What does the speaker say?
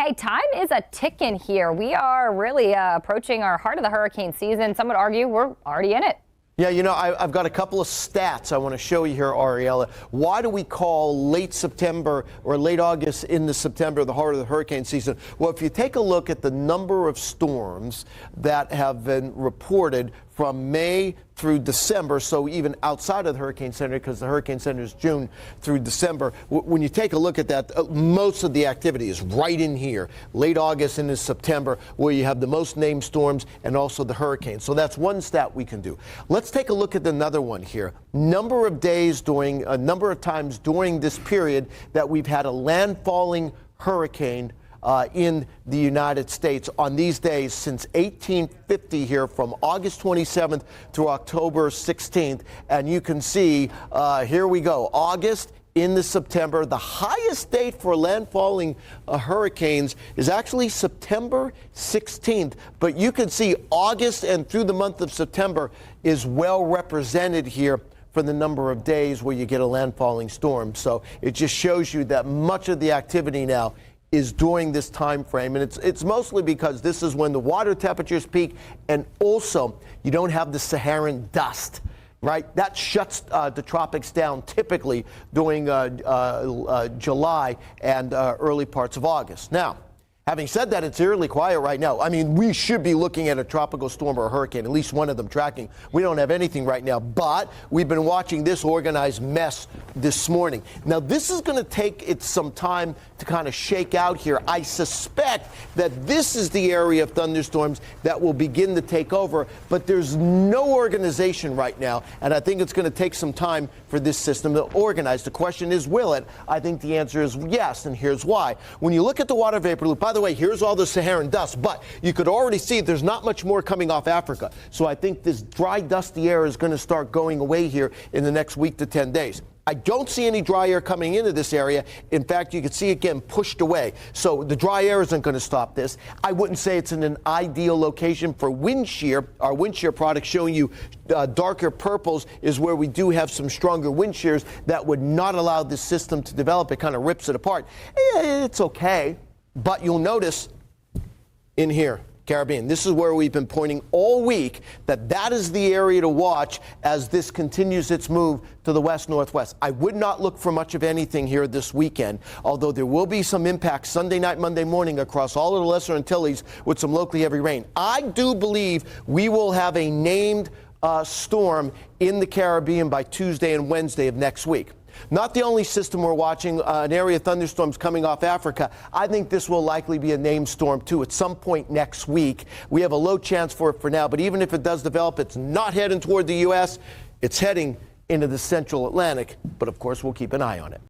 Hey, time is a ticking here. We are really approaching our heart of the hurricane season. Some would argue we're already in it. Yeah, you know, I've got a couple of stats I want to show you here, Ariella. Why do we call late September or late August into September the heart of the hurricane season? Well, if you take a look at the number of storms that have been reported from May through December, so even outside of the Hurricane Center, because the Hurricane Center is June through December, when you take a look at that, most of the activity is right in here, late August into September, where you have the most named storms and also the hurricanes. So that's one stat we can do. Let's take a look at another one here. Number of days during, a number of times during this period that we've had a landfalling hurricane in the United States on these days since 1850 here, from August 27th through October 16th. And you can see, here we go, August into September. The highest date for landfalling hurricanes is actually September 16th. But you can see August and through the month of September is well represented here for the number of days where you get a landfalling storm. So it just shows you that much of the activity now is during this time frame, and it's mostly because this is when the water temperatures peak, and also you don't have the Saharan dust, right? That shuts the tropics down typically during July and early parts of August. Now, having said that, it's eerily quiet right now. I mean, we should be looking at a tropical storm or a hurricane, at least one of them tracking. We don't have anything right now, but we've been watching this organized mess this morning. Now, this is going to take it some time to kind of shake out here. I suspect that this is the area of thunderstorms that will begin to take over, but there's no organization right now, and I think it's going to take some time for this system to organize. The question is, will it? I think the answer is yes, and here's why. When you look at the water vapor loop, by the way, here's all the Saharan dust, but you could already see there's not much more coming off Africa. So I think this dry, dusty air is going to start going away here in the next week to 10 days. I don't see any dry air coming into this area. In fact, you can see it getting pushed away. So the dry air isn't going to stop this. I wouldn't say it's in an ideal location for wind shear. Our wind shear product showing you darker purples is where we do have some stronger wind shears that would not allow this system to develop. It kind of rips it apart. It's okay. But you'll notice in here, Caribbean, this is where we've been pointing all week, that is the area to watch as this continues its move to the west-northwest. I would not look for much of anything here this weekend, although there will be some impact Sunday night, Monday morning across all of the Lesser Antilles with some locally heavy rain. I do believe we will have a named storm in the Caribbean by Tuesday and Wednesday of next week. Not the only system we're watching, an area of thunderstorms coming off Africa. I think this will likely be a named storm, too, at some point next week. We have a low chance for it for now, but even if it does develop, it's not heading toward the U.S. It's heading into the central Atlantic. But, of course, we'll keep an eye on it.